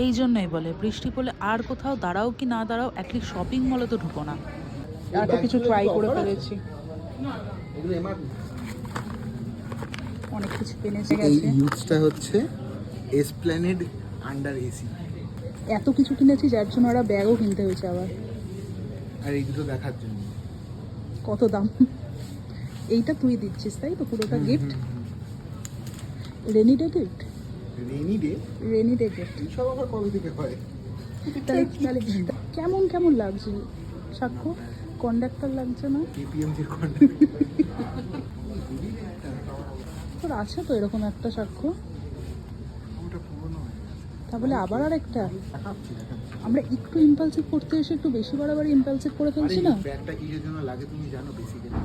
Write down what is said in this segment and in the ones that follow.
এই জন্যই বলে বৃষ্টি পড়লে আর কোথাও দাঁড়াও কি না দাঁড়াও, অ্যাটলিস্ট শপিং মলে তো ঢুকো না। এত কিছু ট্রাই করে ফেলেছি, অনেক কিছু কিনেছে এই গেছে। ইউজটা হচ্ছে এসপ্ল্যানেড আন্ডার এসি। এত কিছু কিনেছি যার জন্য ওরা ব্যাগও কিনতে হয়েছে আবার। আর এই দুটো দেখার জন্য কত দাম? এইটা তুই দিচ্ছিস তাই তো, পুরোটা gift? Rainy day gift? Rainy day? Rainy day gift. এইসব আবার কবে থেকে হয়? তাহলে তাহলে কেমন কেমন লাগছে সাক্ষ্য? কন্ডাক্টর লাগছে না? কেপিএমজির কন্ট্রাক্ট। তোর আছে তো এরকম একটা সাক্ষ্য? ওটা পুরনো হয়ে গেছে। তাহলে আবার আরেকটা? দেখাচ্ছি। আমরা একটু ইম্পালসিভ করতে এসে একটু বেশি বাড়াবাড়ি ইম্পালসিভ করে ফেলছি না? ব্যাগটা কিসের জন্য লাগে তুমি জানো বেসিক্যালি?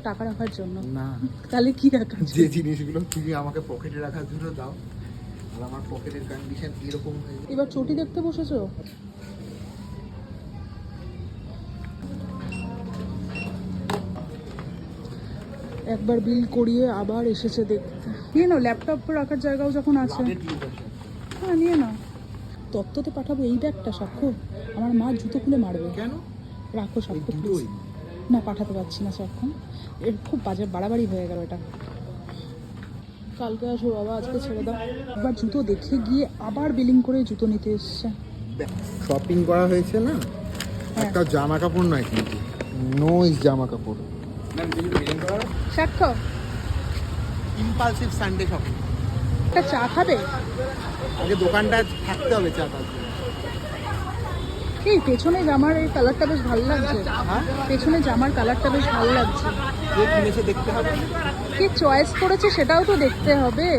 টাকা রাখার জন্য। না, তাহলে কি রাখার যে জন্য? জিনিসগুলো তুমি আমাকে পকেটে রাখার জন্য দাও, আর আমার পকেটের কন্ডিশন এরকম হয়ে যায়। এবার চটি দেখতে বসেছো? একবার বিল করিয়ে আবার এসেছে দেখতে। নিয়ে নাও, ল্যাপটপ রাখার জায়গাও যখন আছে। Luggage look আছে। হ্যাঁ নিয়ে নাও। তত্ত্বতে পাঠাবো এই ব্যাগটা সাক্ষ্য, আমার মা জুতো খুলে মারবে। কেন? রাখো ওই সাক্ষ্য দুটোই? please। না পাঠাতে পারছি না সাক্ষ্য, এর খুব বাজে বাড়াবাড়ি হয়ে গেল এটা। কালকে আসো বাবা, আজকে ছেড়ে দাও। একবার জুতো দেখে গিয়ে আবার বিলিং করে জুতো নিতে এসছে। শপিং করা হয়েছে না, হ্যাঁ। একটা জামা কাপড় নয় কিন্তু, নোইজ জামা কাপড়। সাক্ষ্য ইম্পালসিভ সানডে শপিং। একটা চা খাবে? আগে দোকানটা থাকতে হবে চা খাওয়ার জন্য। এই পেছনে জামার এই কালারটা বেশ ভালো লাগছে। হ্যাঁ? পেছনে জামার কালারটা বেশ ভালো লাগছে। যে কিনেছে দেখতে হবে। কি চয়েস করেছে সেটাও তো দেখতে হবে।